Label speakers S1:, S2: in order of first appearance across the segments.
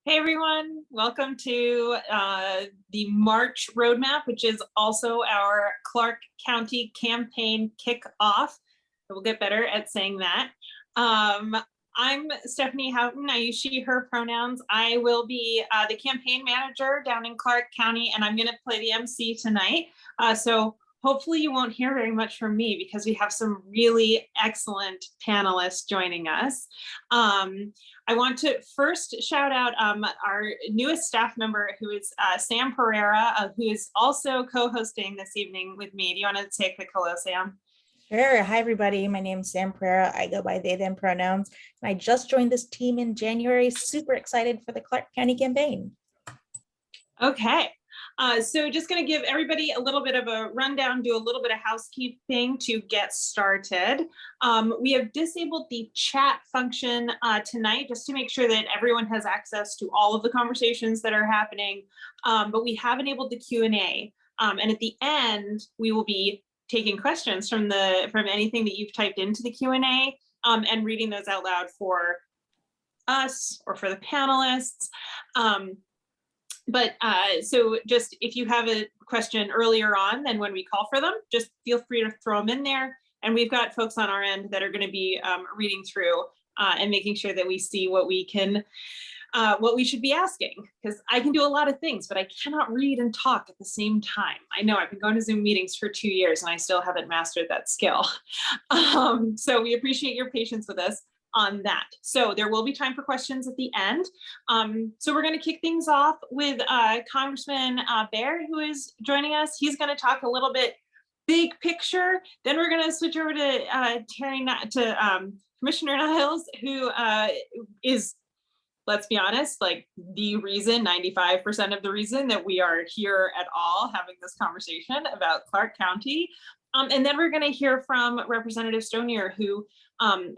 S1: Hey everyone, welcome to the March roadmap, which is also our Clark County campaign kickoff. We'll get better at saying that. I'm Stephanie Houghton. I use she, her pronouns. I will be the campaign manager down in Clark County, and I'm going to play the MC tonight. So hopefully you won't hear very much from me because we have some really excellent panelists joining us. I want to first shout out our newest staff member, who is Sam Pereira, who is also co-hosting this evening with me. Do you want to say a quick hello, Sam?
S2: Sure. Hi, everybody. My name's Sam Pereira. I go by they, them pronouns. And I just joined this team in January. Super excited for the Clark County campaign.
S1: Okay. So just going to give everybody a little bit of a rundown, do a little bit of housekeeping to get started. We have disabled the chat function tonight just to make sure that everyone has access to all of the conversations that are happening. But we have enabled the Q&A. And at the end, we will be taking questions from anything that you've typed into the Q&A and reading those out loud for us or for the panelists. So just if you have a question earlier on than when we call for them, just feel free to throw them in there. And we've got folks on our end that are going to be reading through and making sure that we see what we should be asking, because I can do a lot of things, but I cannot read and talk at the same time. I know I've been going to Zoom meetings for 2 years and I still haven't mastered that skill. So we appreciate your patience with us on that. So there will be time for questions at the end. So we're going to kick things off with Congressman Baird, who is joining us. He's going to talk a little bit big picture. Then we're going to switch over to Commissioner Niles, who is, let's be honest, like the reason, 95% of the reason that we are here at all having this conversation about Clark County. And then we're going to hear from Representative Stonier, who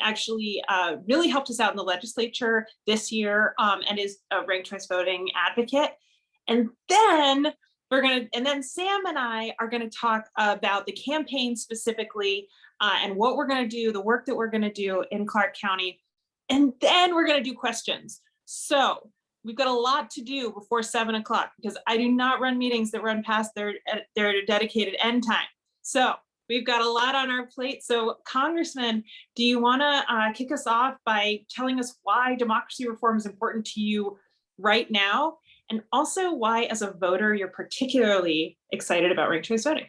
S1: actually really helped us out in the legislature this year and is a ranked choice voting advocate. And then Sam and I are going to talk about the campaign specifically and what we're going to do, the work that we're going to do in Clark County. And then we're going to do questions. So we've got a lot to do before 7 o'clock because I do not run meetings that run past their dedicated end time. So we've got a lot on our plate. So Congressman, do you want to kick us off by telling us why democracy reform is important to you right now? And also why, as a voter, you're particularly excited about ranked choice voting?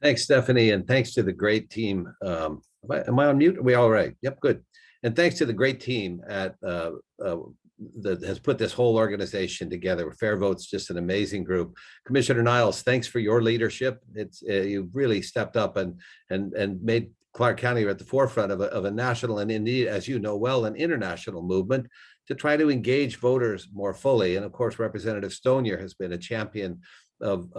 S3: Thanks, Stephanie. And thanks to the great team. Am I on mute? Are we all right? Yep, good. And thanks to the great team at that has put this whole organization together. Fair Vote's just an amazing group. Commissioner Niles, thanks for your leadership. It's you've really stepped up and made Clark County at the forefront of a national and indeed, as you know well, an international movement to try to engage voters more fully. And of course, Representative Stonier has been a champion of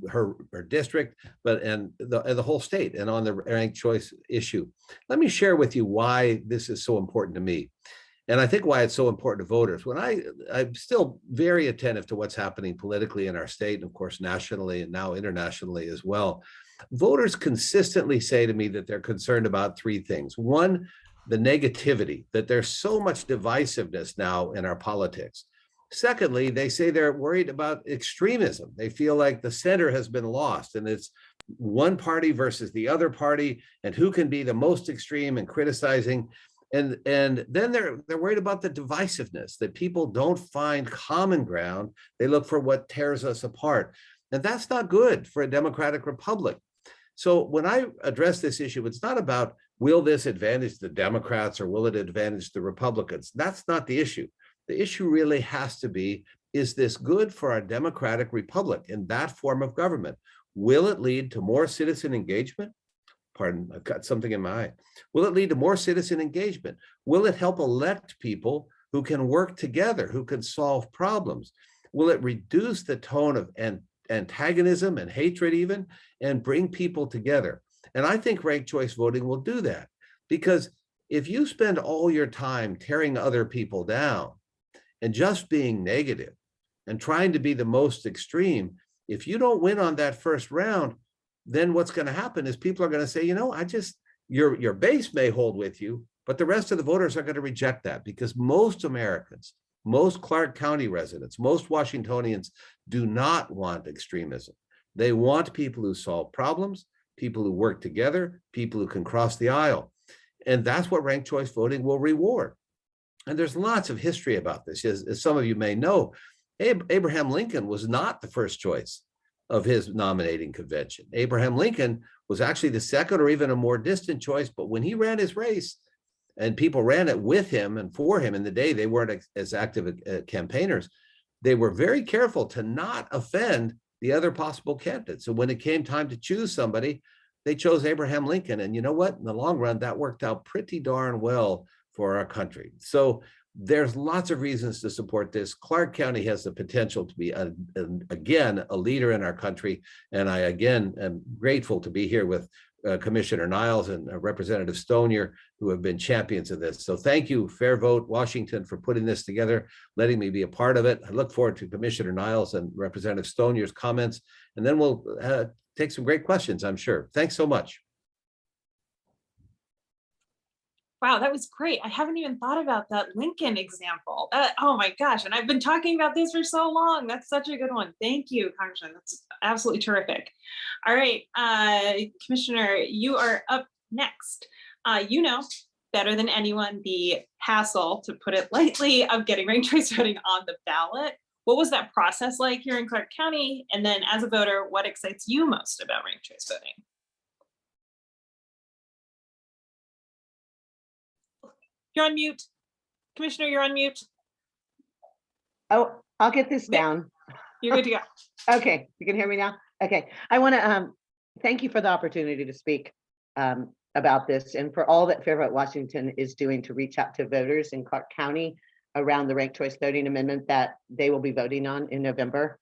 S3: her district, and the whole state and on the ranked choice issue. Let me share with you why this is so important to me. And I think why it's so important to voters. When I'm still very attentive to what's happening politically in our state, and of course, nationally and now internationally as well. Voters consistently say to me that they're concerned about three things. One, the negativity, that there's so much divisiveness now in our politics. Secondly, they say they're worried about extremism. They feel like the center has been lost and it's one party versus the other party and who can be the most extreme and criticizing. And then they're worried about the divisiveness, that people don't find common ground. They look for what tears us apart. And that's not good for a democratic republic. So when I address this issue, it's not about will this advantage the Democrats or will it advantage the Republicans? That's not the issue. The issue really has to be, is this good for our democratic republic in that form of government? Will it lead to more citizen engagement? Pardon, I've got something in my eye. Will it lead to more citizen engagement? Will it help elect people who can work together, who can solve problems? Will it reduce the tone of antagonism and hatred even, and bring people together? And I think ranked choice voting will do that, because if you spend all your time tearing other people down and just being negative and trying to be the most extreme, if you don't win on that first round, then what's going to happen is people are going to say, you know, your base may hold with you, but the rest of the voters are going to reject that, because most Americans Most Clark County residents, most Washingtonians do not want extremism. They want people who solve problems, people who work together, people who can cross the aisle. And that's what ranked choice voting will reward. And there's lots of history about this. As some of you may know, Abraham Lincoln was not the first choice of his nominating convention. Abraham Lincoln was actually the second or even a more distant choice. But when he ran his race and people ran it with him and for him in the day, they weren't as active campaigners. They were very careful to not offend the other possible candidates. So when it came time to choose somebody, they chose Abraham Lincoln. And you know what? In the long run, that worked out pretty darn well for our country. So there's lots of reasons to support this. Clark County has the potential to be, again, a leader in our country. And I, again, am grateful to be here with Commissioner Niles and Representative Stonier, who have been champions of this. So thank you, Fair Vote Washington, for putting this together, letting me be a part of it. I look forward to Commissioner Niles and Representative Stonier's comments, and then we'll take some great questions, I'm sure. Thanks so much.
S1: Wow, that was great. I haven't even thought about that Lincoln example. Oh my gosh, and I've been talking about this for so long. That's such a good one. Thank you, Congressman. That's absolutely terrific. All right, Commissioner, you are up next. You know better than anyone the hassle, to put it lightly, of getting ranked choice voting on the ballot. What was that process like here in Clark County? And then as a voter, what excites you most about ranked choice voting? You're on mute. Commissioner, you're on mute.
S4: Oh, I'll get this down.
S1: You're good to go.
S4: Okay, you can hear me now? Okay, I want to thank you for the opportunity to speak about this and for all that Fair Vote Washington is doing to reach out to voters in Clark County around the ranked choice voting amendment that they will be voting on in November,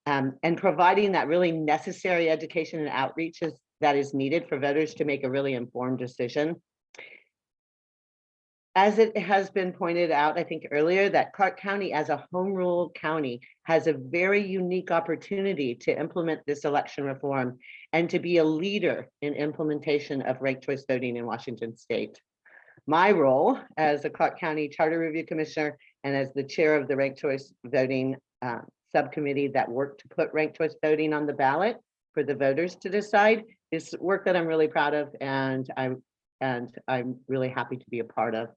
S4: and providing that really necessary education and outreach that is needed for voters to make a really informed decision. As it has been pointed out, I think earlier, that Clark County as a home rule county has a very unique opportunity to implement this election reform and to be a leader in implementation of ranked choice voting in Washington state. My role as a Clark County Charter Review Commissioner and as the chair of the ranked choice voting subcommittee that worked to put ranked choice voting on the ballot for the voters to decide is work that I'm really proud of, and I'm really happy to be a part of.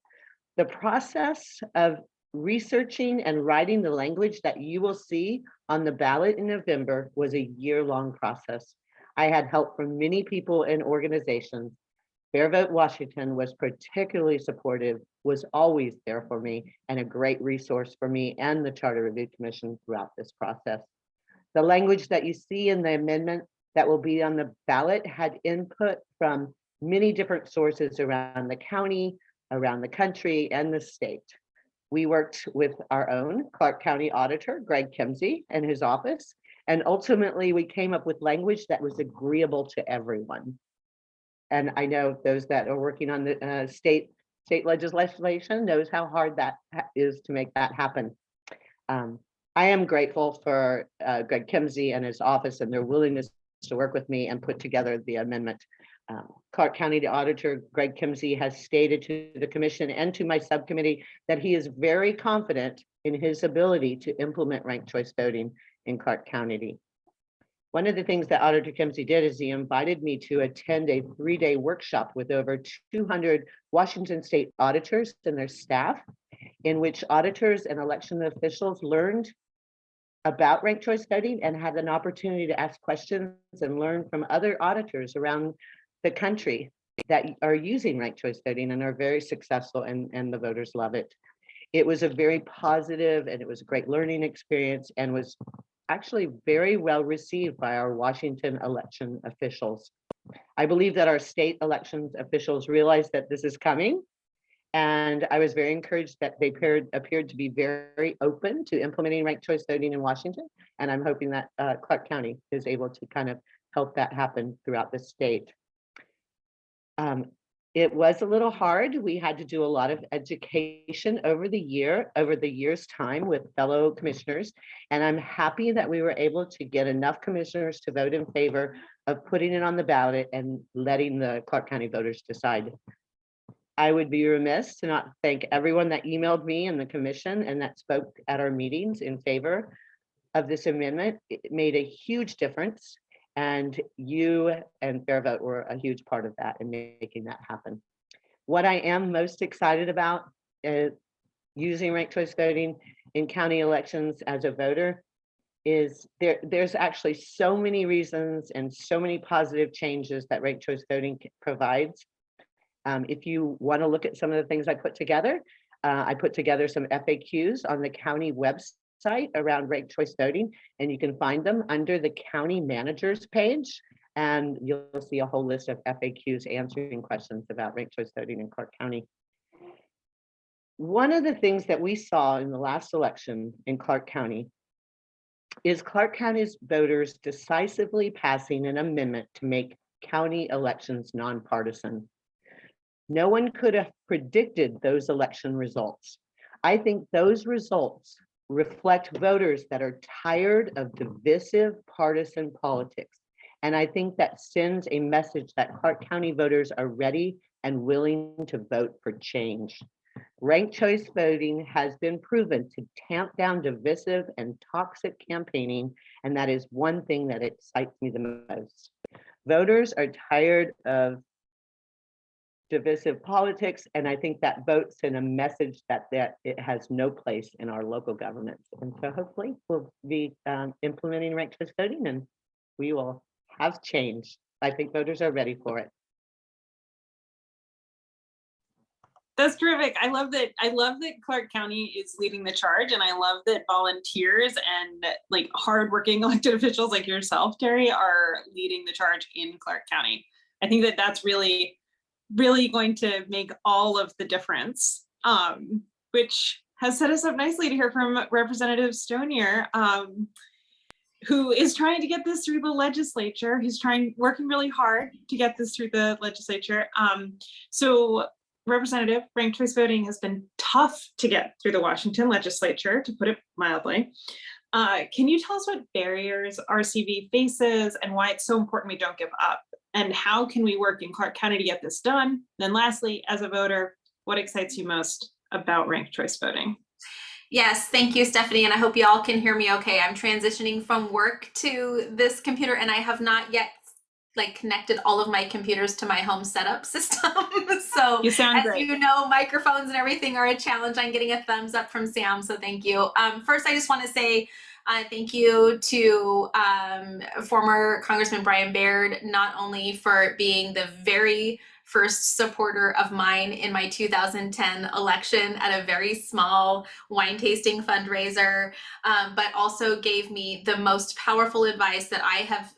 S4: The process of researching and writing the language that you will see on the ballot in November was a year-long process. I had help from many people and organizations. Fair Vote Washington was particularly supportive, was always there for me, and a great resource for me and the Charter Review Commission throughout this process. The language that you see in the amendment that will be on the ballot had input from many different sources around the county, around the country, and the state. We worked with our own Clark County Auditor, Greg Kimsey, and his office, and ultimately we came up with language that was agreeable to everyone. And I know those that are working on the state legislation knows how hard that is to make that happen. I am grateful for Greg Kimsey and his office and their willingness to work with me and put together the amendment. Clark County Auditor Greg Kimsey has stated to the commission and to my subcommittee that he is very confident in his ability to implement ranked choice voting in Clark County. One of the things that Auditor Kimsey did is he invited me to attend a 3-day workshop with over 200 Washington state auditors and their staff, in which auditors and election officials learned about ranked choice voting and had an opportunity to ask questions and learn from other auditors around the country that are using ranked choice voting and are very successful, and the voters love it. It was a very positive and it was a great learning experience and was actually very well received by our Washington election officials. I believe that our state elections officials realize that this is coming, and I was very encouraged that they appeared to be very open to implementing ranked choice voting in Washington, and I'm hoping that Clark County is able to kind of help that happen throughout the state. It was a little hard. We had to do a lot of education over the year's time with fellow commissioners. And I'm happy that we were able to get enough commissioners to vote in favor of putting it on the ballot and letting the Clark County voters decide. I would be remiss to not thank everyone that emailed me and the commission and that spoke at our meetings in favor of this amendment. It made a huge difference, and you and Fair Vote were a huge part of that in making that happen. What I am most excited about using ranked choice voting in county elections as a voter is there's actually so many reasons and so many positive changes that ranked choice voting provides. If you want to look at some of the things I put together some FAQs on the county website around ranked choice voting, and you can find them under the county managers page, and you'll see a whole list of FAQs answering questions about ranked choice voting in Clark County. One of the things that we saw in the last election in Clark County is Clark County's voters decisively passing an amendment to make county elections nonpartisan. No one could have predicted those election results. I think those results reflect voters that are tired of divisive partisan politics. And I think that sends a message that Clark County voters are ready and willing to vote for change. Ranked choice voting has been proven to tamp down divisive and toxic campaigning, and that is one thing that excites me the most. Voters are tired of divisive politics, and I think that vote sent a message that it has no place in our local governments. And so hopefully we'll be implementing ranked choice voting, and we will have change. I think voters are ready for it.
S1: That's terrific. I love that Clark County is leading the charge, and I love that volunteers and like hardworking elected officials like yourself, Terry, are leading the charge in Clark County. I think that that's really going to make all of the difference, which has set us up nicely to hear from Representative Stonier, who is trying to get this through the legislature. He's working really hard to get this through the legislature. So Representative, ranked choice voting has been tough to get through the Washington legislature, to put it mildly. Can you tell us what barriers RCV faces and why it's so important we don't give up? And how can we work in Clark County to get this done? And then lastly, as a voter, what excites you most about ranked choice voting?
S5: Yes, thank you, Stephanie. And I hope you all can hear me okay. I'm transitioning from work to this computer, and I have not yet connected all of my computers to my home setup system. So
S1: you sound great.
S5: You know, microphones and everything are a challenge. I'm getting a thumbs up from Sam, so thank you. First, I just want to say thank you to former Congressman Brian Baird, not only for being the very first supporter of mine in my 2010 election at a very small wine tasting fundraiser, but also gave me the most powerful advice that I have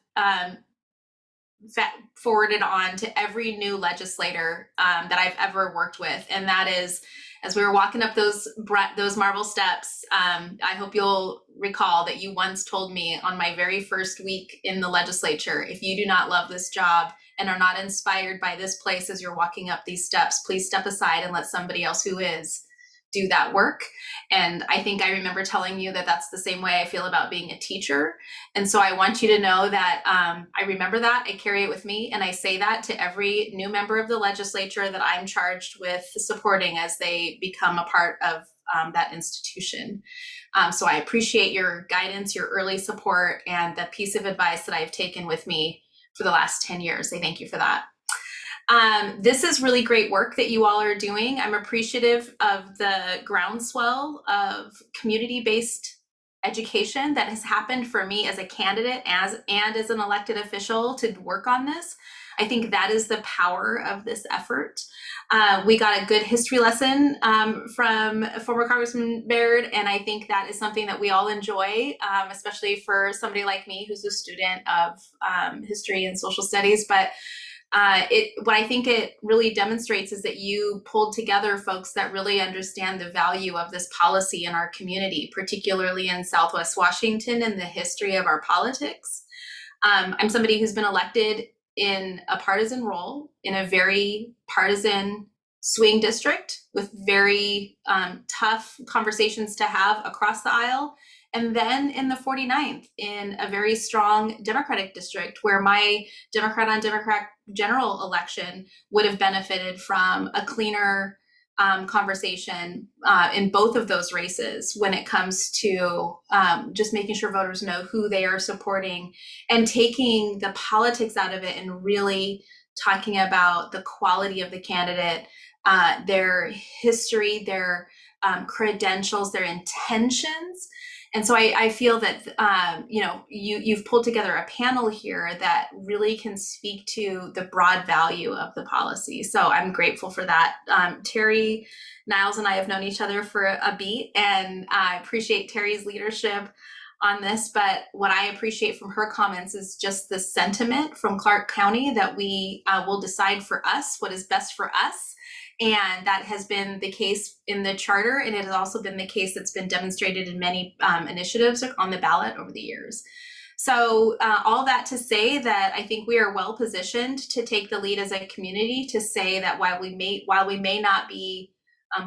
S5: forwarded on to every new legislator that I've ever worked with. And that is, as we were walking up those marble steps, I hope you'll recall that you once told me on my very first week in the legislature, if you do not love this job and are not inspired by this place as you're walking up these steps, please step aside and let somebody else who is do that work. And I think I remember telling you that that's the same way I feel about being a teacher. And so I want you to know that I remember that, I carry it with me, and I say that to every new member of the legislature that I'm charged with supporting as they become a part of that institution. So I appreciate your guidance, your early support, and the piece of advice that I've taken with me for the last 10 years. I thank you for that. This is really great work that you all are doing. I'm appreciative of the groundswell of community-based education that has happened for me as a candidate and as an elected official to work on this. I think that is the power of this effort. We got a good history lesson from former Congressman Baird, and I think that is something that we all enjoy, especially for somebody like me who's a student of history and social studies. But what I think it really demonstrates is that you pulled together folks that really understand the value of this policy in our community, particularly in Southwest Washington and the history of our politics. I'm somebody who's been elected in a partisan role in a very partisan swing district with very tough conversations to have across the aisle. And then in the 49th, in a very strong Democratic district where my Democrat on Democrat general election would have benefited from a cleaner conversation in both of those races when it comes to just making sure voters know who they are supporting and taking the politics out of it and really talking about the quality of the candidate, their history, their credentials, their intentions. And so I feel that you've pulled together a panel here that really can speak to the broad value of the policy. So I'm grateful for that. Terry Niles and I have known each other for a beat, and I appreciate Terry's leadership on this. But what I appreciate from her comments is just the sentiment from Clark County that we will decide for us what is best for us. And that has been the case in the charter, and it has also been the case that's been demonstrated in many initiatives on the ballot over the years. So all that to say that I think we are well positioned to take the lead as a community to say that while we may not be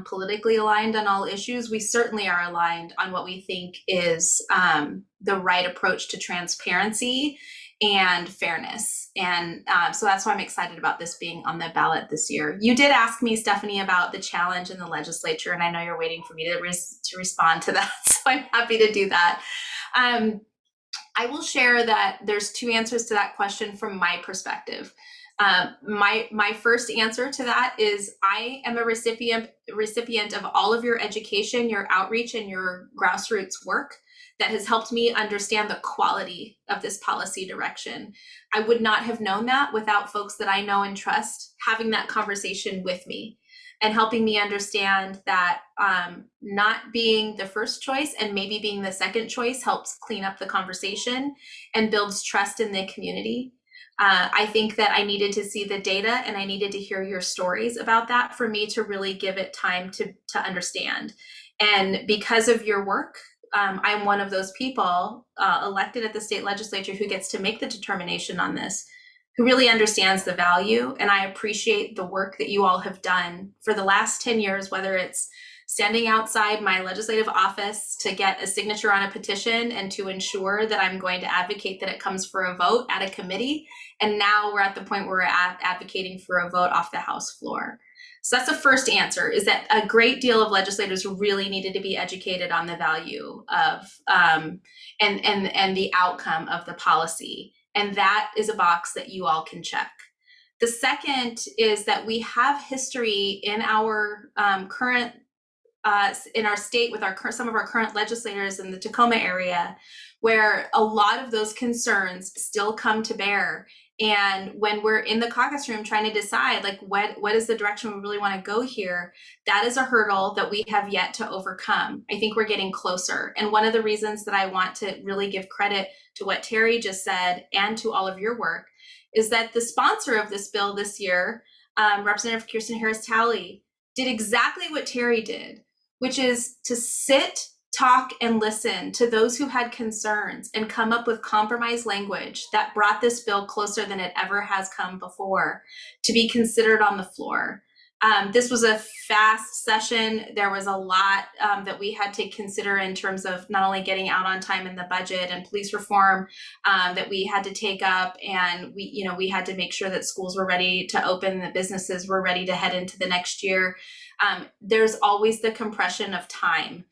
S5: politically aligned on all issues, we certainly are aligned on what we think is the right approach to transparency and fairness. And so that's why I'm excited about this being on the ballot this year. You did ask me, Stephanie, about the challenge in the legislature, and I know you're waiting for me to respond to that, so I'm happy to do that. I will share that there's two answers to that question from my perspective. My first answer to that is I am a recipient of all of your education, your outreach, and your grassroots work that has helped me understand the quality of this policy direction. I would not have known that without folks that I know and trust having that conversation with me and helping me understand that not being the first choice and maybe being the second choice helps clean up the conversation and builds trust in the community. I think that I needed to see the data and I needed to hear your stories about that for me to really give it time to understand. And because of your work, I'm one of those people elected at the state legislature who gets to make the determination on this, who really understands the value. And I appreciate the work that you all have done for the last 10 years, whether it's standing outside my legislative office to get a signature on a petition and to ensure that I'm going to advocate that it comes for a vote at a committee. And now we're at the point where we're advocating for a vote off the House floor. So that's the first answer, is that a great deal of legislators really needed to be educated on the value of and the outcome of the policy. And that is a box that you all can check. The second is that we have history in our current in our state with some of our current legislators in the Tacoma area, where a lot of those concerns still come to bear. And when we're in the caucus room trying to decide like what is the direction we really want to go here, that is a hurdle that we have yet to overcome. I think we're getting closer. And one of the reasons that I want to really give credit to what Terry just said and to all of your work is that the sponsor of this bill this year, Representative Kirsten Harris-Talley, did exactly what Terry did, which is to sit, talk, and listen to those who had concerns and come up with compromise language that brought this bill closer than it ever has come before to be considered on the floor. This was a fast session. There was a lot that we had to consider in terms of not only getting out on time in the budget and police reform that we had to take up, and we had to make sure that schools were ready to open, that businesses were ready to head into the next year. There's always the compression of time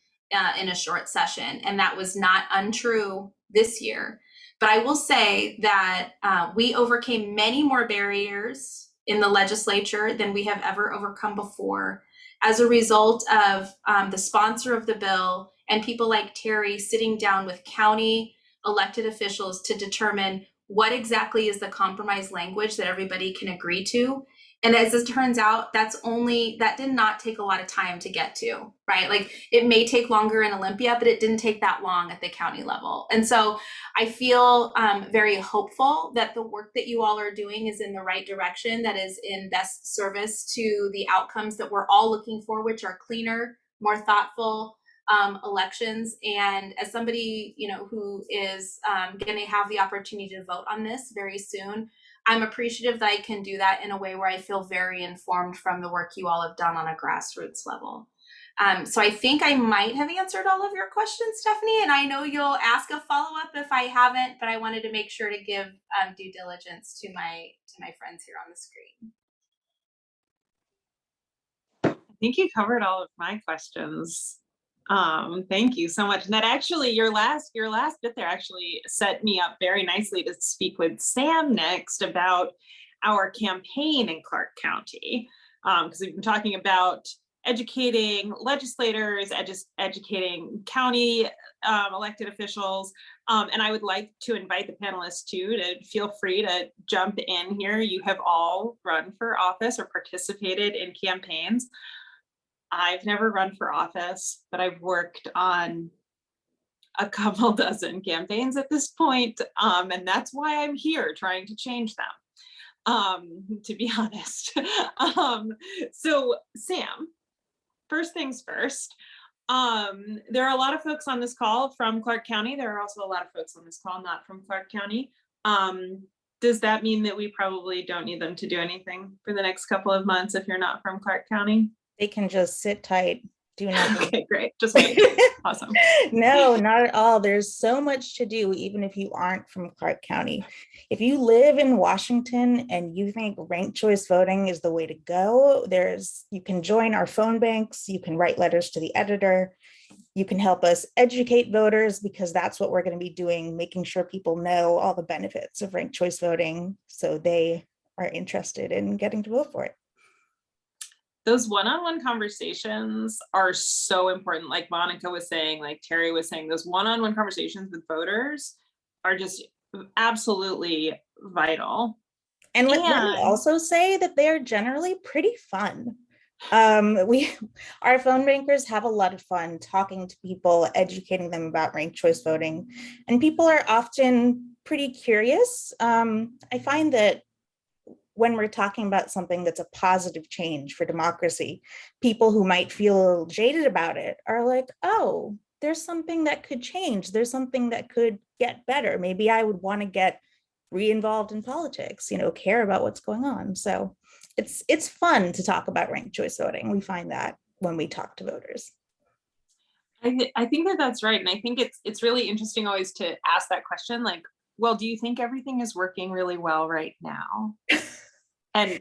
S5: in a short session, and that was not untrue this year. But I will say that we overcame many more barriers in the legislature than we have ever overcome before as a result of the sponsor of the bill and people like Terry sitting down with county elected officials to determine what exactly is the compromise language that everybody can agree to. And as it turns out, that did not take a lot of time to get to, right? Like it may take longer in Olympia, but it didn't take that long at the county level. And so I feel very hopeful that the work that you all are doing is in the right direction, that is in best service to the outcomes that we're all looking for, which are cleaner, more thoughtful elections. And as somebody, who is going to have the opportunity to vote on this very soon, I'm appreciative that I can do that in a way where I feel very informed from the work you all have done on a grassroots level. So I think I might have answered all of your questions, Stephanie, and I know you'll ask a follow-up if I haven't, but I wanted to make sure to give due diligence to my friends here on the screen.
S1: I think you covered all of my questions. Thank you so much. And that actually, your last bit there actually set me up very nicely to speak with Sam next about our campaign in Clark County. Because we've been talking about educating legislators, educating county elected officials. And I would like to invite the panelists too to feel free to jump in here. You have all run for office or participated in campaigns. I've never run for office, but I've worked on a couple dozen campaigns at this point. And that's why I'm here trying to change them, to be honest. So Sam, first things first, there are a lot of folks on this call from Clark County. There are also a lot of folks on this call not from Clark County. Does that mean that we probably don't need them to do anything for the next couple of months if you're not from Clark County?
S2: They can just sit tight, do nothing.
S1: Okay, great. Just wait. Awesome.
S2: No, not at all. There's so much to do, even if you aren't from Clark County. If you live in Washington and you think ranked choice voting is the way to go, you can join our phone banks, you can write letters to the editor, you can help us educate voters, because that's what we're going to be doing, making sure people know all the benefits of ranked choice voting so they are interested in getting to vote for it.
S1: Those one-on-one conversations are so important. Like Monica was saying, like Terry was saying, those one-on-one conversations with voters are just absolutely vital.
S2: And let me also say that they're generally pretty fun. Our phone bankers have a lot of fun talking to people, educating them about ranked choice voting, and people are often pretty curious. I find that when we're talking about something that's a positive change for democracy, people who might feel a little jaded about it are like, oh, there's something that could change. There's something that could get better. Maybe I would want to get re-involved in politics, care about what's going on. So it's fun to talk about ranked choice voting. We find that when we talk to voters.
S1: I think that's right. And I think it's really interesting always to ask that question, like, well, do you think everything is working really well right now? And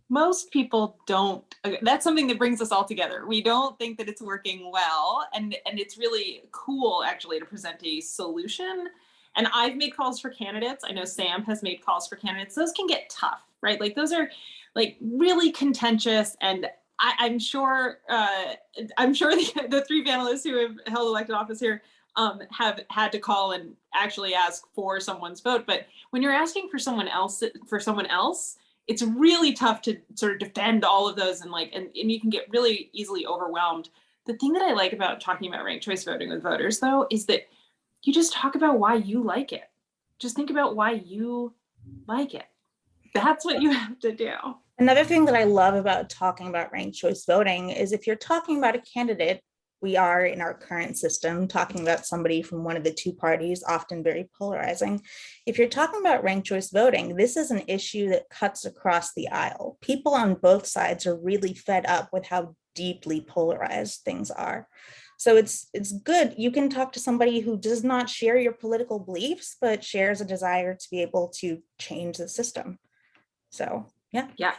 S1: most people don't. That's something that brings us all together. We don't think that it's working well. And it's really cool, actually, to present a solution. And I've made calls for candidates. I know Sam has made calls for candidates. Those can get tough, right? Like those are like really contentious. And I'm sure the three panelists who have held elected office here have had to call and actually ask for someone's vote. But when you're asking for someone else, it's really tough to sort of defend all of those and you can get really easily overwhelmed. The thing that I like about talking about ranked choice voting with voters, though, is that you just talk about why you like it. Just think about why you like it. That's what you have to do.
S2: Another thing that I love about talking about ranked choice voting is if you're talking about a candidate, we are in our current system talking about somebody from one of the two parties, often very polarizing. If you're talking about ranked choice voting, this is an issue that cuts across the aisle. People on both sides are really fed up with how deeply polarized things are. So it's good. You can talk to somebody who does not share your political beliefs, but shares a desire to be able to change the system. So, yeah.
S1: Yeah.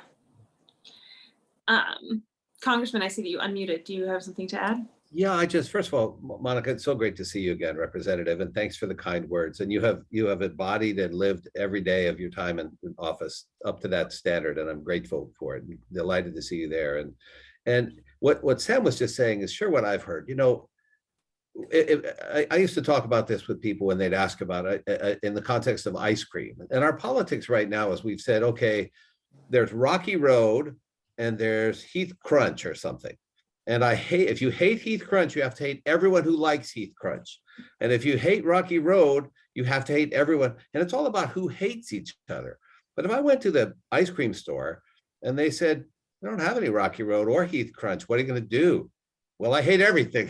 S1: Congressman, I see that you unmuted. Do you have something to add?
S3: Yeah, first of all, Monica, it's so great to see you again, Representative, and thanks for the kind words. And you have embodied and lived every day of your time in office up to that standard, and I'm grateful for it. I'm delighted to see you there. And what Sam was just saying is sure what I've heard. I used to talk about this with people when they'd ask about it in the context of ice cream. And our politics right now is we've said, okay, there's Rocky Road and there's Heath Crunch or something. And if you hate Heath Crunch, you have to hate everyone who likes Heath Crunch. And if you hate Rocky Road, you have to hate everyone. And it's all about who hates each other. But if I went to the ice cream store and they said, we don't have any Rocky Road or Heath Crunch, what are you going to do? Well, I hate everything.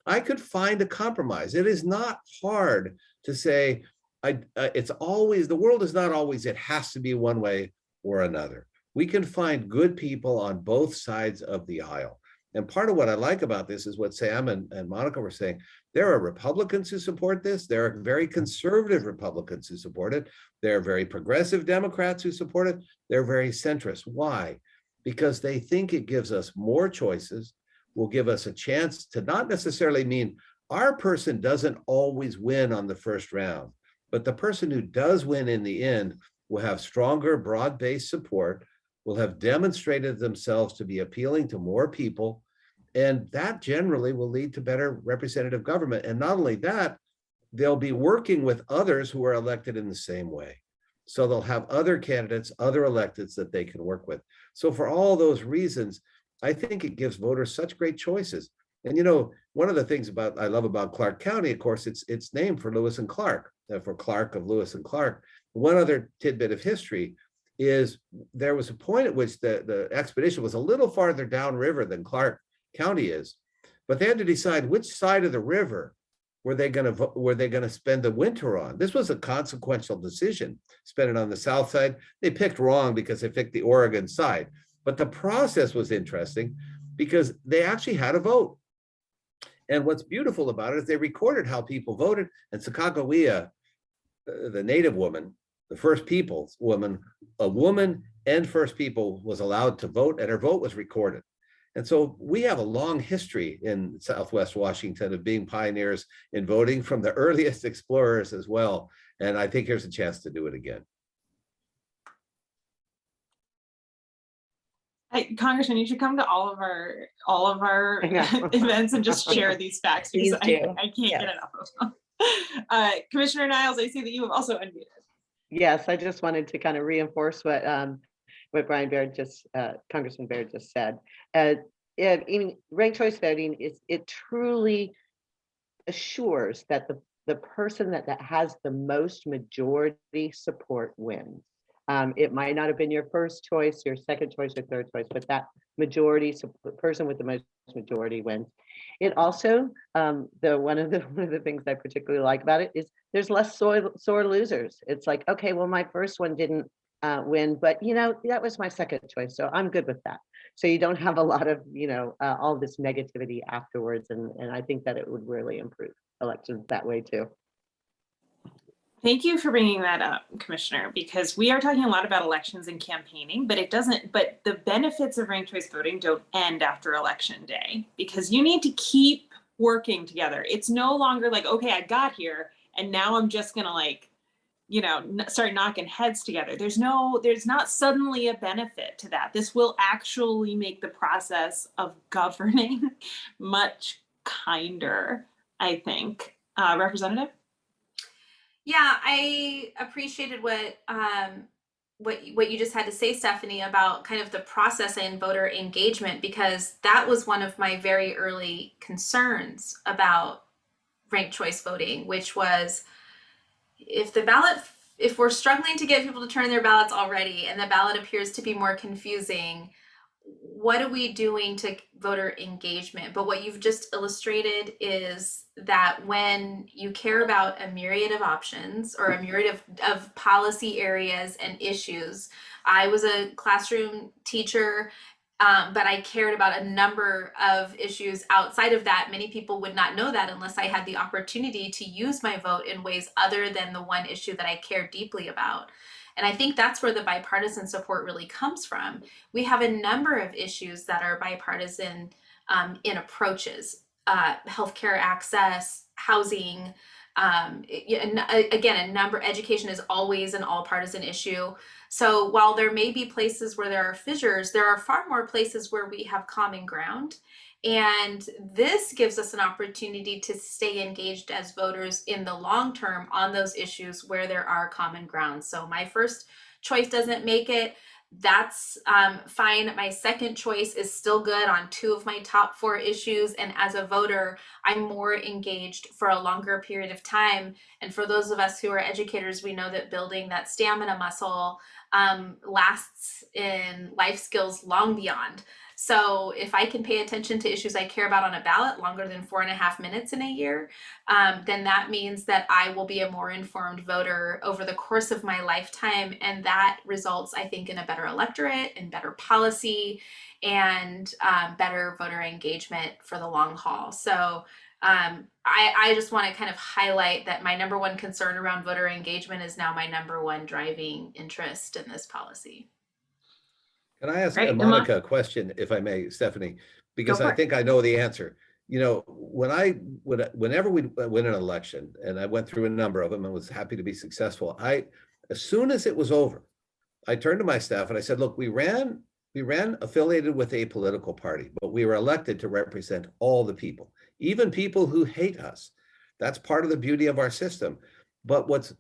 S3: I could find a compromise. It is not hard to say, the world is not always, it has to be one way or another. We can find good people on both sides of the aisle. And part of what I like about this is what Sam and Monica were saying. There are Republicans who support this. There are very conservative Republicans who support it. There are very progressive Democrats who support it. They're very centrist. Why? Because they think it gives us more choices, will give us a chance to not necessarily mean our person doesn't always win on the first round, but the person who does win in the end will have stronger, broad-based support, will have demonstrated themselves to be appealing to more people, and that generally will lead to better representative government. And not only that, they'll be working with others who are elected in the same way. So they'll have other candidates, other electeds that they can work with. So for all those reasons, I think it gives voters such great choices. And you know, one of the things I love about Clark County, of course, it's named for Lewis and Clark, for Clark of Lewis and Clark. One other tidbit of history is there was a point at which the expedition was a little farther downriver than Clark County is, but they had to decide which side of the river were they going to spend the winter on. This was a consequential decision. Spend it on the south side. They picked wrong because they picked the Oregon side, but the process was interesting because they actually had a vote. And what's beautiful about it is they recorded how people voted, and Sacagawea, the native woman, the First Peoples woman, a woman and First People, was allowed to vote, and her vote was recorded. And so we have a long history in Southwest Washington of being pioneers in voting, from the earliest explorers as well. And I think here's a chance to do it again.
S1: Congressman, you should come to all of our events and just share these facts, because I can't get enough of them. Commissioner Niles, I see that you have also unmuted.
S4: Yes, I just wanted to kind of reinforce what Brian Baird Congressman Baird just said. In ranked choice voting, it truly assures that the person that has the most majority support wins. It might not have been your first choice, your second choice, or third choice, but that majority, the person with the most majority wins. It also, one of the things I particularly like about it is there's less sore losers. It's like, okay, well, my first one didn't win, but you know, that was my second choice, so I'm good with that. So you don't have a lot of, you know, all this negativity afterwards, and I think that it would really improve elections that way too.
S1: Thank you for bringing that up, Commissioner, because we are talking a lot about elections and campaigning, but the benefits of ranked choice voting don't end after election day, because you need to keep working together. It's no longer like, okay, I got here and now I'm just gonna, like, you know, start knocking heads together. There's not suddenly a benefit to that. This will actually make the process of governing much kinder, I think. Representative?
S5: Yeah, I appreciated what you just had to say, Stephanie, about kind of the process and voter engagement, because that was one of my very early concerns about ranked choice voting, which was if we're struggling to get people to turn their ballots already, and the ballot appears to be more confusing, what are we doing to voter engagement? But what you've just illustrated is that when you care about a myriad of options, or a myriad of policy areas and issues. I was a classroom teacher, but I cared about a number of issues outside of that. Many people would not know that unless I had the opportunity to use my vote in ways other than the one issue that I care deeply about. And I think that's where the bipartisan support really comes from. We have a number of issues that are bipartisan in approaches, healthcare access, housing, again, education is always an all partisan issue. So while there may be places where there are fissures, there are far more places where we have common ground. And this gives us an opportunity to stay engaged as voters in the long term on those issues where there are common ground. So my first choice doesn't make it. That's fine. My second choice is still good on 2 of my top 4 issues. And as a voter, I'm more engaged for a longer period of time. And for those of us who are educators, we know that building that stamina muscle lasts in life skills long beyond. So if I can pay attention to issues I care about on a ballot longer than 4.5 minutes in a year, then that means that I will be a more informed voter over the course of my lifetime. And that results, I think, in a better electorate and better policy and better voter engagement for the long haul. So I just want to kind of highlight that my number one concern around voter engagement is now my number one driving interest in this policy.
S3: Can I ask
S1: Right,
S3: Monica a question, if I may, Stephanie? Because I think I know the answer. You know, whenever we win an election, and I went through a number of them and was happy to be successful, as soon as it was over, I turned to my staff and I said, look, we ran affiliated with a political party, but we were elected to represent all the people, even people who hate us. That's part of the beauty of our system. But what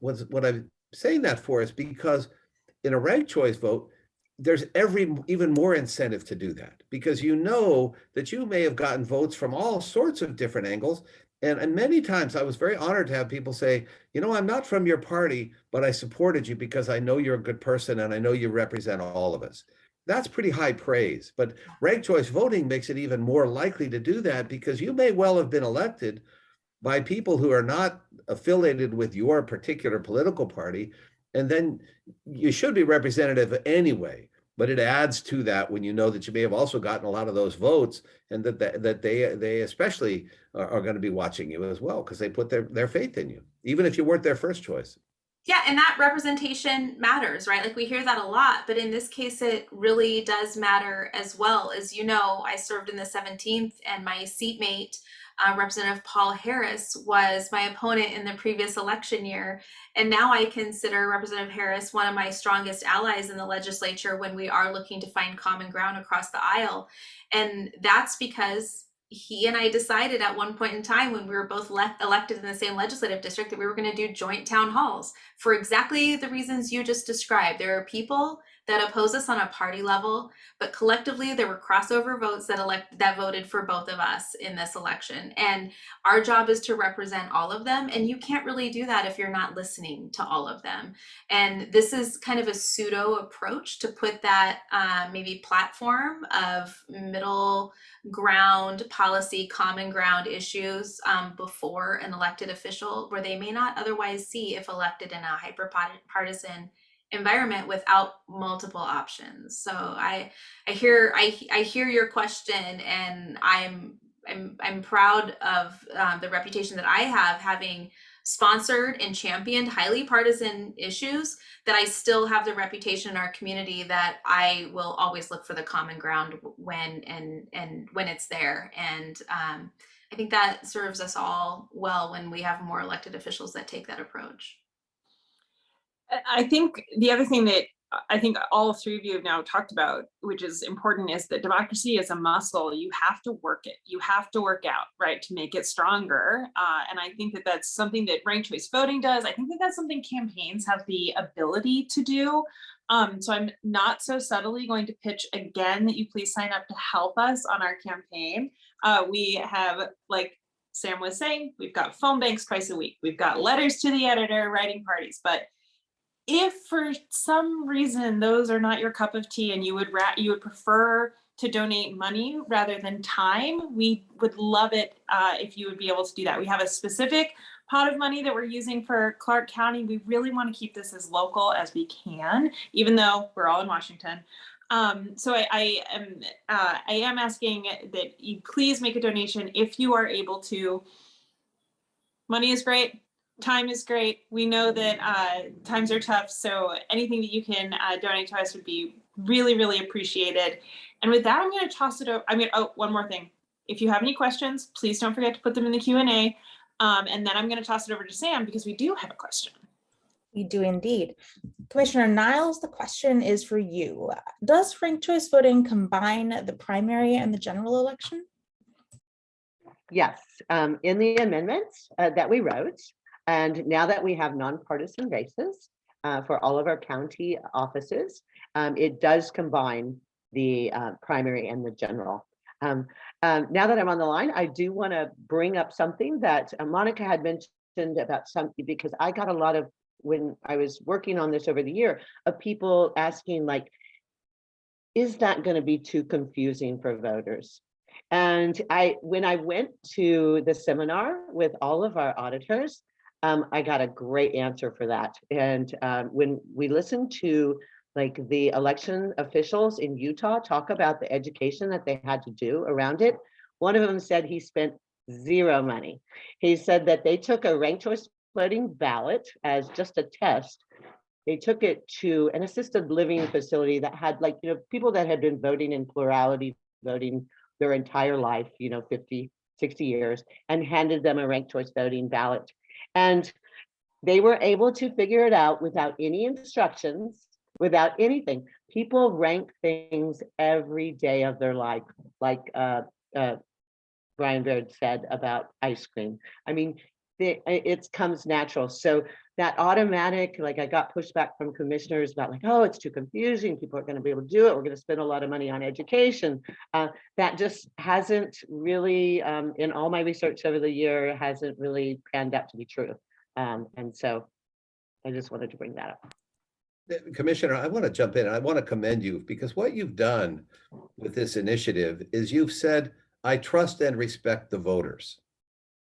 S3: I'm saying that for is because in a ranked choice vote, there's even more incentive to do that, because you know that you may have gotten votes from all sorts of different angles. And many times I was very honored to have people say, you know, I'm not from your party, but I supported you because I know you're a good person and I know you represent all of us. That's pretty high praise. But ranked choice voting makes it even more likely to do that, because you may well have been elected by people who are not affiliated with your particular political party. And then you should be representative anyway, but it adds to that when you know that you may have also gotten a lot of those votes, and that they especially are going to be watching you as well, because they put their faith in you, even if you weren't their first choice.
S5: Yeah, and that representation matters, right? Like we hear that a lot, but in this case, it really does matter as well. As you know, I served in the 17th, and my seatmate, Representative Paul Harris, was my opponent in the previous election year. And now I consider Representative Harris one of my strongest allies in the legislature when we are looking to find common ground across the aisle. And that's because he and I decided at one point in time, when we were both elected in the same legislative district, that we were going to do joint town halls for exactly the reasons you just described. There are people that oppose us on a party level, but collectively there were crossover votes that voted for both of us in this election. And our job is to represent all of them. And you can't really do that if you're not listening to all of them. And this is kind of a pseudo approach to put that maybe platform of middle ground policy, common ground issues before an elected official, where they may not otherwise see if elected in a hyper-partisan environment without multiple options. So I hear your question, and I'm proud of the reputation that I have, having sponsored and championed highly partisan issues, that I still have the reputation in our community that I will always look for the common ground when it's there. And I think that serves us all well when we have more elected officials that take that approach.
S1: I think the other thing that I think all three of you have now talked about, which is important, is that democracy is a muscle. You have to work it. You have to work out, right, to make it stronger. And I think that that's something that ranked choice voting does. I think that that's something campaigns have the ability to do. So I'm not so subtly going to pitch again that you please sign up to help us on our campaign. We have, like Sam was saying, we've got phone banks twice a week. We've got letters to the editor, writing parties. But if for some reason those are not your cup of tea and you would prefer to donate money rather than time, we would love it if you would be able to do that. We have a specific pot of money that we're using for Clark County. We really want to keep this as local as we can, even though we're all in Washington. So I am asking that you please make a donation if you are able to. Money is great. Time is great. We know that times are tough, so anything that you can donate to us would be really, really appreciated. And with that, I'm going to toss it over. One more thing. If you have any questions, please don't forget to put them in the Q&A. And then I'm going to toss it over to Sam, because we do have a question.
S2: We do indeed. Commissioner Niles, the question is for you. Does ranked choice voting combine the primary and the general election?
S4: Yes, in the amendments that we wrote, and now that we have nonpartisan races for all of our county offices, it does combine the primary and the general. Now that I'm on the line, I do want to bring up something that Monica had mentioned about something, because I got a lot of when I was working on this over the year, of people asking like, is that going to be too confusing for voters? And when I went to the seminar with all of our auditors, I got a great answer for that. And when we listened to like the election officials in Utah talk about the education that they had to do around it, one of them said he spent zero money. He said that they took a ranked choice voting ballot as just a test. They took it to an assisted living facility that had like, people that had been voting in plurality voting their entire life, 50, 60 years, and handed them a ranked choice voting ballot. And they were able to figure it out without any instructions, without anything. People rank things every day of their life, like Brian Baird said about ice cream. I mean, it comes natural. So that automatic, like I got pushback from commissioners about like, oh, it's too confusing. People aren't going to be able to do it. We're going to spend a lot of money on education. That just hasn't really, in all my research over the year, hasn't really panned out to be true. And so I just wanted to bring that up.
S3: Commissioner, I want to jump in. I want to commend you because what you've done with this initiative is you've said, I trust and respect the voters.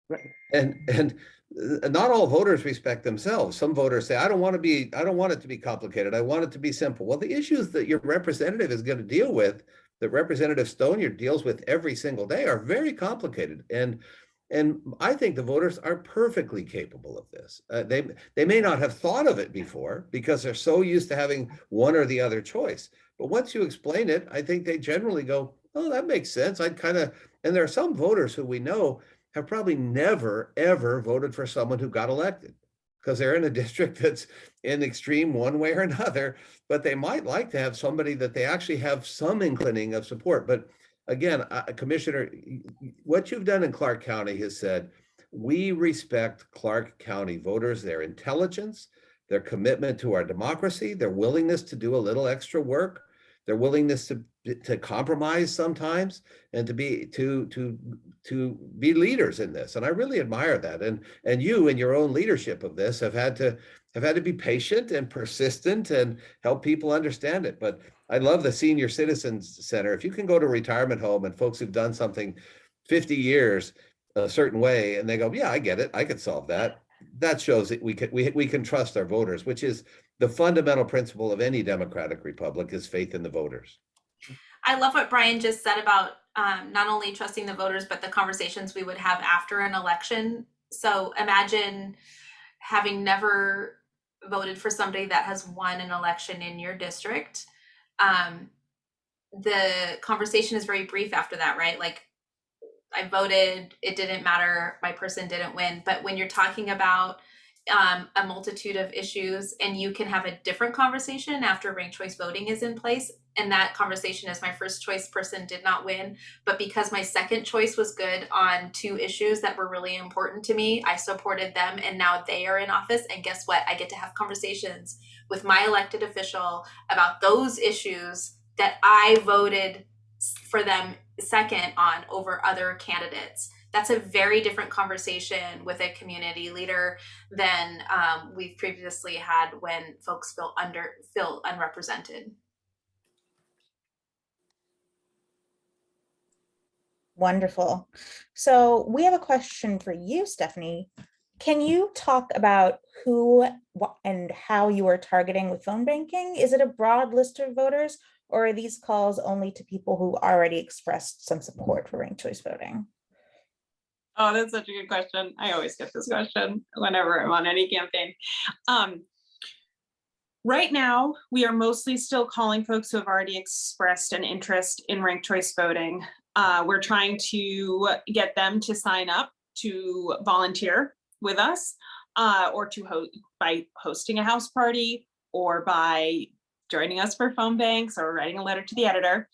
S4: Right.
S3: And not all voters respect themselves. Some voters say, I don't want it to be complicated. I want it to be simple. Well, the issues that your representative is going to deal with, that Representative Stonier deals with every single day, are very complicated. And I think the voters are perfectly capable of this. They may not have thought of it before because they're so used to having one or the other choice. But once you explain it, I think they generally go, oh, that makes sense. And there are some voters who we know have probably never, ever voted for someone who got elected because they're in a district that's in extreme one way or another, but they might like to have somebody that they actually have some inclining of support. But again, Commissioner, what you've done in Clark County has said, we respect Clark County voters, their intelligence, their commitment to our democracy, their willingness to do a little extra work, their willingness to compromise sometimes, and to be leaders in this. And I really admire that. And you, in your own leadership of this, have had to be patient and persistent and help people understand it. But I love the Senior Citizens Center. If you can go to a retirement home and folks who've done something 50 years a certain way, and they go, yeah, I get it, I could solve that. That shows that we can trust our voters, which is the fundamental principle of any democratic republic, is faith in the voters.
S5: I love what Brian just said about not only trusting the voters, but the conversations we would have after an election. So imagine having never voted for somebody that has won an election in your district. The conversation is very brief after that, right? Like, I voted, it didn't matter, my person didn't win. But when you're talking about a multitude of issues, and you can have a different conversation after ranked choice voting is in place, and that conversation is, my first choice person did not win, but because my second choice was good on 2 issues that were really important to me, I supported them, and now they are in office, and guess what? I get to have conversations with my elected official about those issues that I voted for them second on over other candidates. That's a very different conversation with a community leader than we've previously had when folks feel unrepresented.
S2: Wonderful. So we have a question for you, Stephanie. Can you talk about who and how you are targeting with phone banking? Is it a broad list of voters, or are these calls only to people who already expressed some support for ranked choice voting?
S1: Oh, that's such a good question. I always get this question whenever I'm on any campaign. Right now, we are mostly still calling folks who have already expressed an interest in ranked choice voting. We're trying to get them to sign up to volunteer with us, or to by hosting a house party, or by joining us for phone banks, or writing a letter to the editor.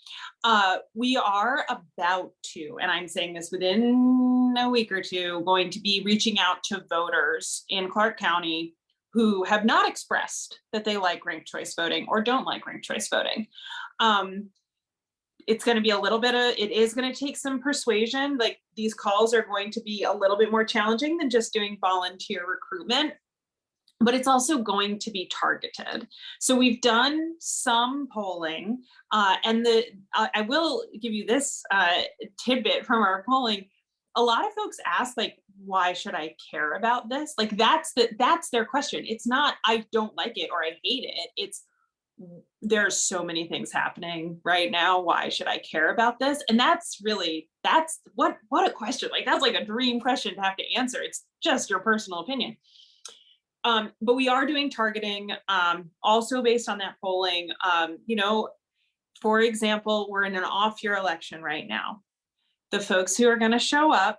S1: We are about to, and I'm saying this within a week or two, going to be reaching out to voters in Clark County who have not expressed that they like ranked choice voting or don't like ranked choice voting. It's going to be a little bit of, it is going to take some persuasion. Like, these calls are going to be a little bit more challenging than just doing volunteer recruitment. but it's also going to be targeted. So we've done some polling, and I will give you this tidbit from our polling. A lot of folks ask, like, why should I care about this? Like, that's their question. It's not, I don't like it or I hate it. It's, there's so many things happening right now. Why should I care about this? And that's what a question. Like, that's like a dream question to have to answer. It's just your personal opinion. But we are doing targeting, also based on that polling. For example, we're in an off-year election right now. The folks who are going to show up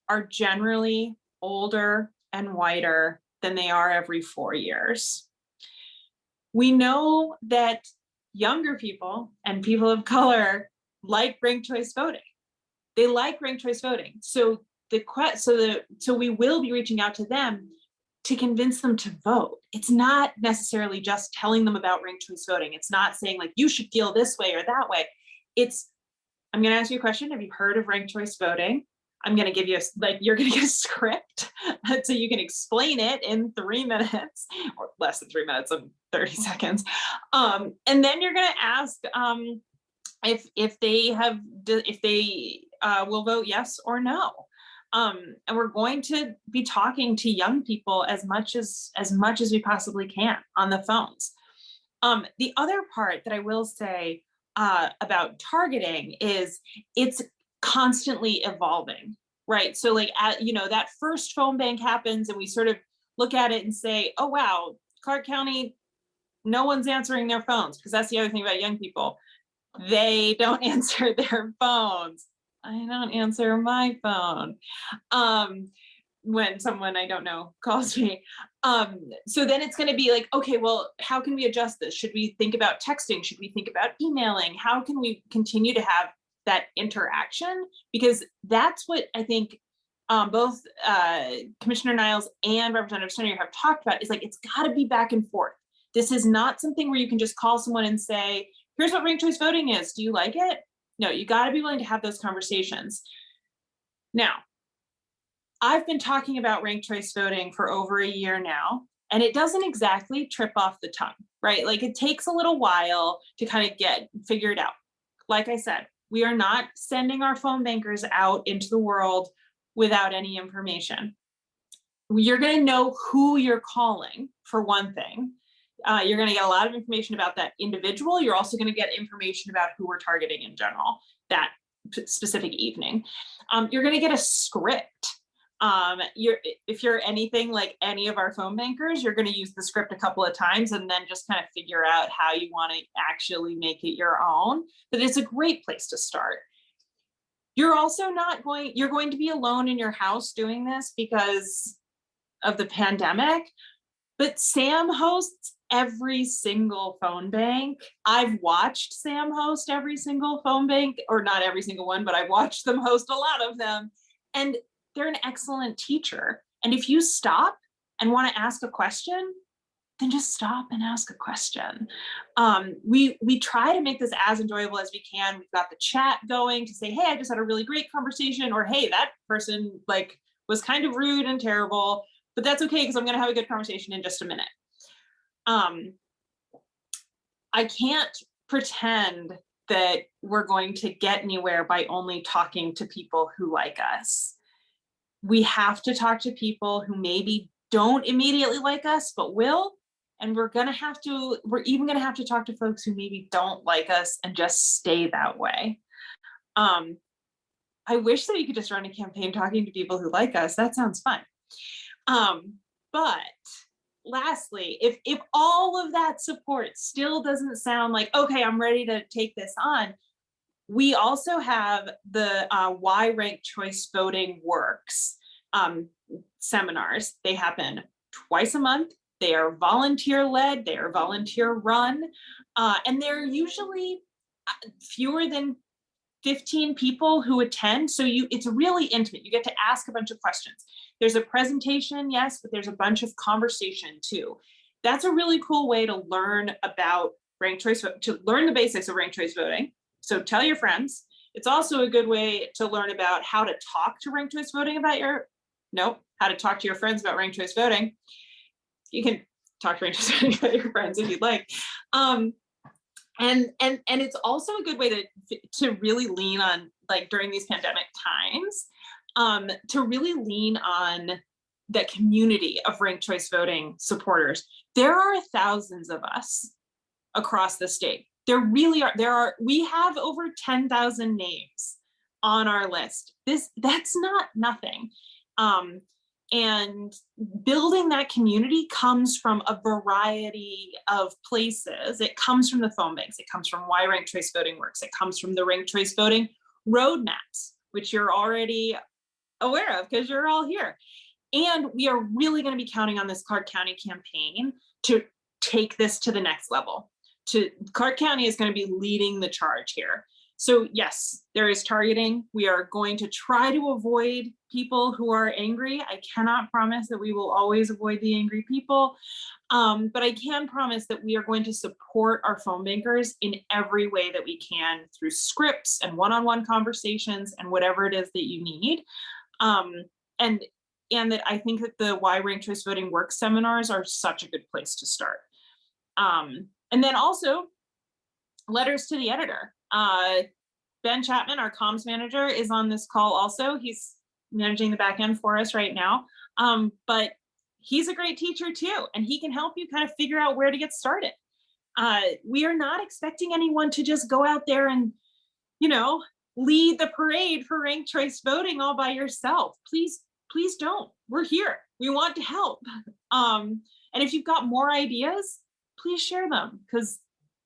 S1: are generally older and whiter than they are every 4 years. We know that younger people and people of color like ranked choice voting. They like ranked choice voting. So we will be reaching out to them to convince them to vote. It's not necessarily just telling them about ranked choice voting. It's not saying like, you should feel this way or that way. It's, I'm going to ask you a question. Have you heard of ranked choice voting? I'm going to give you you're going to get a script so you can explain it in 3 minutes or less than 3 minutes and 30 seconds. And then you're going to ask if they will vote yes or no. And we're going to be talking to young people as much as we possibly can on the phones. The other part that I will say about targeting is it's constantly evolving, right? So like, that first phone bank happens and we sort of look at it and say, oh, wow, Clark County, no one's answering their phones, because that's the other thing about young people. They don't answer their phones. I don't answer my phone when someone I don't know calls me. So then it's going to be like, okay, well, how can we adjust this? Should we think about texting? Should we think about emailing? How can we continue to have that interaction? Because that's what I think both Commissioner Niles and Representative Stoney have talked about, is like, it's got to be back and forth. This is not something where you can just call someone and say, here's what ranked choice voting is. Do you like it? No, you got to be willing to have those conversations. Now, I've been talking about ranked choice voting for over a year now, and it doesn't exactly trip off the tongue, right? Like, it takes a little while to kind of get figured out. Like I said, we are not sending our phone bankers out into the world without any information. You're going to know who you're calling, for one thing. You're going to get a lot of information about that individual. You're also going to get information about who we're targeting in general that specific evening. You're going to get a script. If you're anything like any of our phone bankers, you're going to use the script a couple of times and then just kind of figure out how you want to actually make it your own. But it's a great place to start. You're also you're going to be alone in your house doing this because of the pandemic, but Sam hosts every single phone bank. I've watched Sam host every single phone bank, or not every single one, but I've watched them host a lot of them. And they're an excellent teacher. And if you stop and want to ask a question, then just stop and ask a question. We try to make this as enjoyable as we can. We've got the chat going to say, hey, I just had a really great conversation, or hey, that person was kind of rude and terrible, but that's okay because I'm going to have a good conversation in just a minute. I can't pretend that we're going to get anywhere by only talking to people who like us. We have to talk to people who maybe don't immediately like us, but will. And we're even going to have to talk to folks who maybe don't like us and just stay that way. I wish that you could just run a campaign talking to people who like us. That sounds fun. But lastly, if all of that support still doesn't sound like, okay, I'm ready to take this on, we also have the Why Ranked Choice Voting Works seminars. They happen twice a month. They are volunteer-led, they are volunteer-run, and they're usually fewer than 15 people who attend. So it's really intimate. You get to ask a bunch of questions. There's a presentation, yes, but there's a bunch of conversation too. That's a really cool way to learn about ranked choice, to learn the basics of ranked choice voting. So tell your friends. It's also a good way to learn about how to talk to ranked choice voting how to talk to your friends about ranked choice voting. you can talk to ranked choice voting with your friends if you'd like. And it's also a good way to really lean on, like during these pandemic times, to really lean on that community of ranked choice voting supporters. There are thousands of us across the state. There really are. We have over 10,000 names on our list. That's not nothing. And building that community comes from a variety of places. It comes from the phone banks. It comes from why ranked choice voting works. It comes from the ranked choice voting roadmaps, which you're already aware of because you're all here. And we are really going to be counting on this Clark County campaign to take this to the next level. Clark County is going to be leading the charge here. So yes, there is targeting. We are going to try to avoid people who are angry. I cannot promise that we will always avoid the angry people, but I can promise that we are going to support our phone bankers in every way that we can through scripts and one-on-one conversations and whatever it is that you need. And that I think that the Why Ranked Choice Voting Works seminars are such a good place to start. And then also letters to the editor. Ben Chapman, our comms manager, is on this call also. He's managing the back end for us right now. But he's a great teacher too, and he can help you kind of figure out where to get started. We are not expecting anyone to just go out there and, lead the parade for ranked choice voting all by yourself. Please don't. We're here. We want to help. And if you've got more ideas, please share them because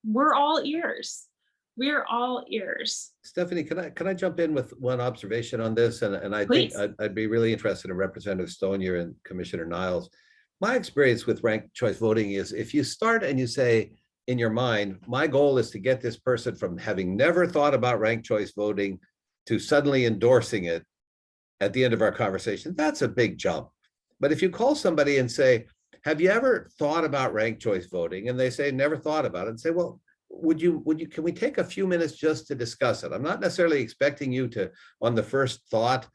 S1: we're all ears. We're all ears.
S3: Stephanie, can I jump in with one observation on this? And I
S1: Please.
S3: think I'd be really interested in Representative Stonier and Commissioner Niles. My experience with ranked choice voting is if you start and you say in your mind, my goal is to get this person from having never thought about ranked choice voting to suddenly endorsing it at the end of our conversation, that's a big jump. But if you call somebody and say, have you ever thought about ranked choice voting? And they say, never thought about it, and say, well, can we take a few minutes just to discuss it? I'm not necessarily expecting you to, on the first thought,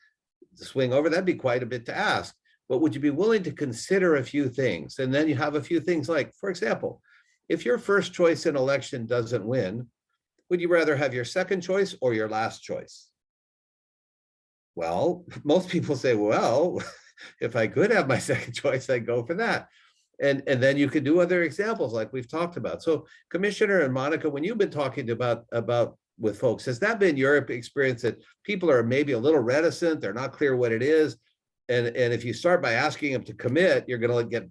S3: swing over. That'd be quite a bit to ask. But would you be willing to consider a few things? And then you have a few things like, for example, if your first choice in election doesn't win, would you rather have your second choice or your last choice? Well, most people say, well, if I could have my second choice, I'd go for that. And then you could do other examples like we've talked about. So Commissioner and Monica, when you've been talking about with folks, has that been your experience that people are maybe a little reticent, they're not clear what it is? And if you start by asking them to commit, you're going to get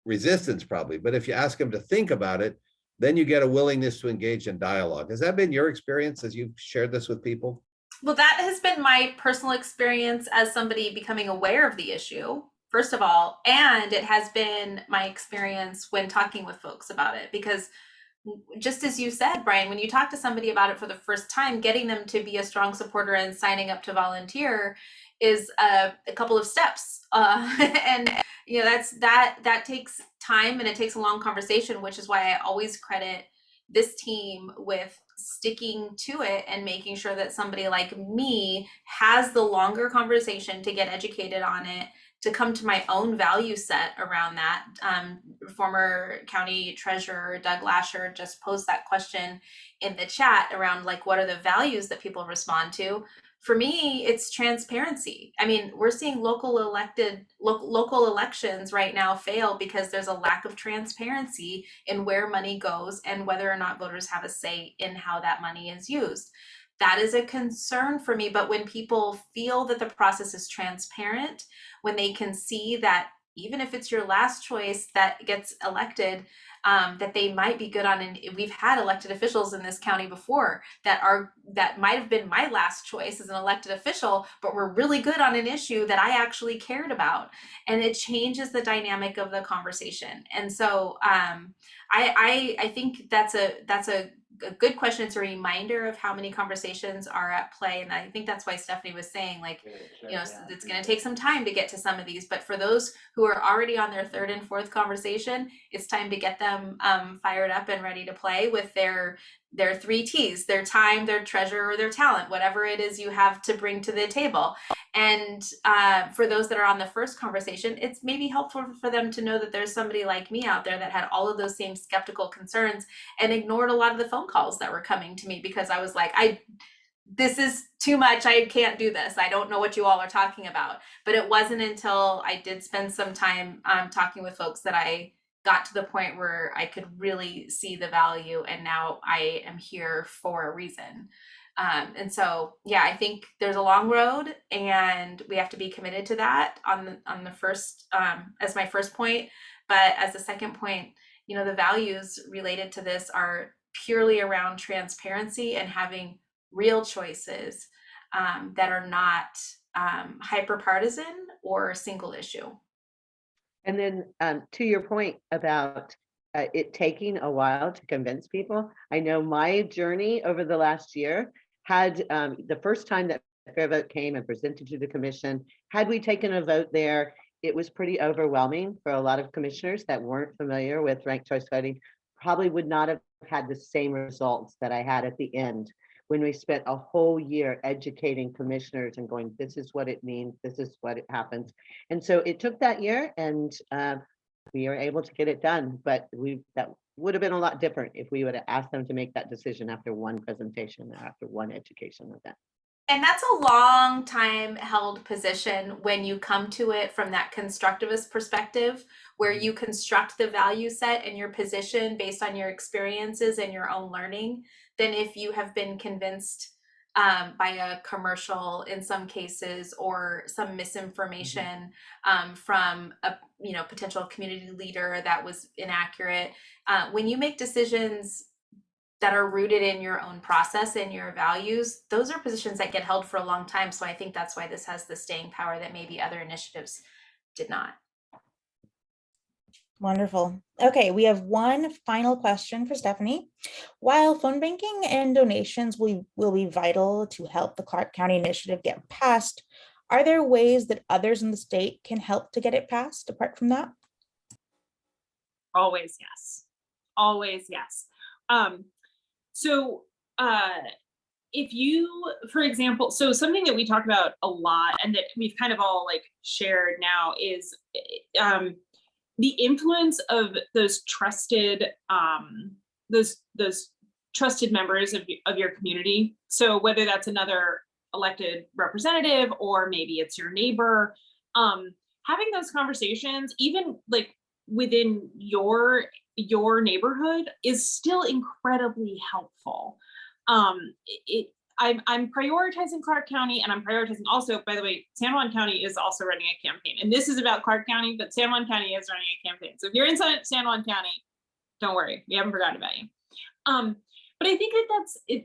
S3: resistance probably. But if you ask them to think about it, then you get a willingness to engage in dialogue. Has that been your experience as you've shared this with people?
S5: Well, that has been my personal experience as somebody becoming aware of the issue, first of all, and it has been my experience when talking with folks about it, because just as you said, Brian, when you talk to somebody about it for the first time, getting them to be a strong supporter and signing up to volunteer is a couple of steps. And that takes time and it takes a long conversation, which is why I always credit this team with sticking to it and making sure that somebody like me has the longer conversation to get educated on it, to come to my own value set around that. Former County Treasurer Doug Lasher just posed that question in the chat around like, what are the values that people respond to? For me, it's transparency. I mean, we're seeing local elections right now fail because there's a lack of transparency in where money goes and whether or not voters have a say in how that money is used. That is a concern for me. But when people feel that the process is transparent, when they can see that even if it's your last choice that gets elected, that they might be good on, and we've had elected officials in this county before that might have been my last choice as an elected official, but were really good on an issue that I actually cared about, and it changes the dynamic of the conversation. And so I think that's a good question. It's a reminder of how many conversations are at play. And I think that's why Stephanie was saying, like, it's going to take some time to get to some of these, but for those who are already on their third and fourth conversation, it's time to get them fired up and ready to play with their 3 T's, their time, their treasure, or their talent, whatever it is you have to bring to the table. And for those that are on the first conversation, it's maybe helpful for them to know that there's somebody like me out there that had all of those same skeptical concerns and ignored a lot of the phone calls that were coming to me because I was like, this is too much. I can't do this. I don't know what you all are talking about. But it wasn't until I did spend some time talking with folks that I got to the point where I could really see the value. And now I am here for a reason. And so, yeah, I think there's a long road and we have to be committed to that on the first, as my first point. But as a second point, you know, the values related to this are purely around transparency and having real choices that are not hyper partisan or single issue.
S4: And then to your point about it taking a while to convince people, I know my journey over the last year had the first time that Fair Vote came and presented to the commission, had we taken a vote there, it was pretty overwhelming for a lot of commissioners that weren't familiar with ranked choice voting, probably would not have had the same results that I had at the end when we spent a whole year educating commissioners and going, this is what it means, this is what it happens. And so it took that year and we were able to get it done, but that would have been a lot different if we would have asked them to make that decision after one presentation or after one education event.
S5: And that's a long time held position when you come to it from that constructivist perspective, where you construct the value set and your position based on your experiences and your own learning, than if you have been convinced by a commercial in some cases or some misinformation from a potential community leader that was inaccurate. When you make decisions that are rooted in your own process and your values, those are positions that get held for a long time. So I think that's why this has the staying power that maybe other initiatives did not.
S2: Wonderful. Okay, we have one final question for Stephanie. While phone banking and donations will be vital to help the Clark County initiative get passed, are there ways that others in the state can help to get it passed apart from that?
S1: Always yes. Always yes. If you, for example, so something that we talk about a lot and that we've kind of all like shared now is the influence of those trusted members of your community. So whether that's another elected representative or maybe it's your neighbor, having those conversations, even like within your neighborhood, is still incredibly helpful. I'm prioritizing Clark County, and I'm prioritizing also, by the way, San Juan County is also running a campaign, and this is about Clark County, but San Juan County is running a campaign. So if you're in San Juan County, don't worry, we haven't forgotten about you. But I think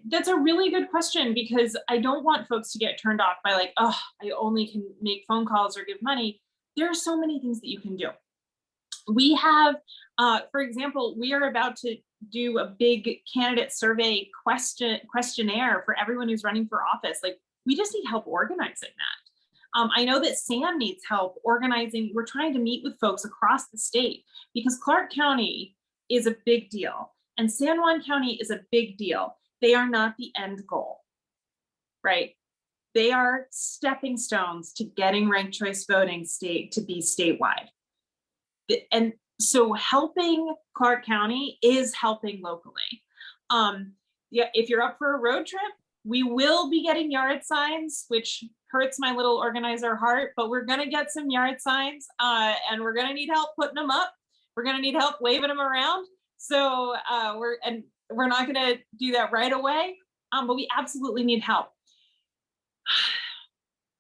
S1: that's a really good question, because I don't want folks to get turned off by like, oh, I only can make phone calls or give money. There are so many things that you can do. We have, for example, we are about to do a big candidate survey questionnaire for everyone who's running for office. Like, we just need help organizing that. I know that Sam needs help organizing. We're trying to meet with folks across the state because Clark County is a big deal and San Juan County is a big deal. They are not the end goal, right? They are stepping stones to getting ranked choice voting to be statewide. And so helping Clark County is helping locally. Yeah, if you're up for a road trip, we will be getting yard signs, which hurts my little organizer heart, but we're gonna get some yard signs and we're gonna need help putting them up. We're gonna need help waving them around. So we're not gonna do that right away, but we absolutely need help.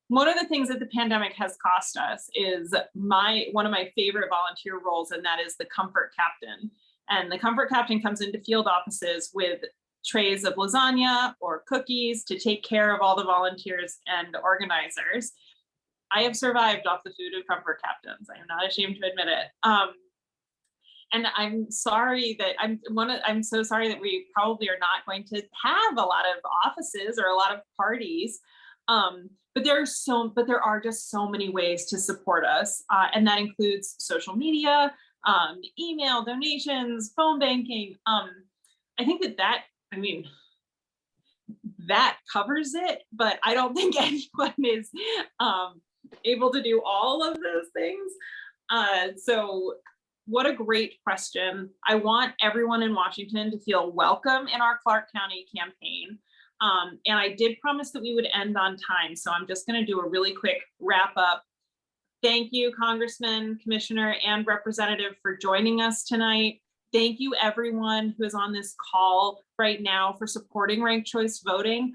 S1: One of the things that the pandemic has cost us is one of my favorite volunteer roles, and that is the comfort captain. And the comfort captain comes into field offices with trays of lasagna or cookies to take care of all the volunteers and organizers. I have survived off the food of comfort captains. I am not ashamed to admit it. And I'm sorry that I'm so sorry that we probably are not going to have a lot of offices or a lot of parties. But there are just so many ways to support us. And that includes social media, email, donations, phone banking. I think that covers it, but I don't think anyone is able to do all of those things. So what a great question. I want everyone in Washington to feel welcome in our Clark County campaign. And I did promise that we would end on time, so I'm just going to do a really quick wrap up. Thank you, Congressman, Commissioner, and Representative, for joining us tonight. Thank you, everyone who is on this call right now, for supporting ranked choice voting.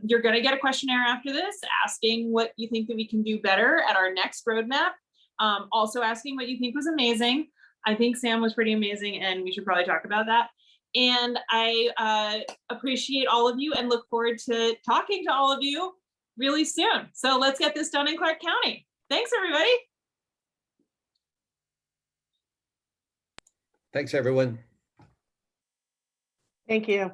S1: You're going to get a questionnaire after this asking what you think that we can do better at our next roadmap. Also asking what you think was amazing. I think Sam was pretty amazing, and we should probably talk about that. And I appreciate all of you and look forward to talking to all of you really soon. So let's get this done in Clark County. Thanks, everybody.
S3: Thanks, everyone.
S4: Thank you.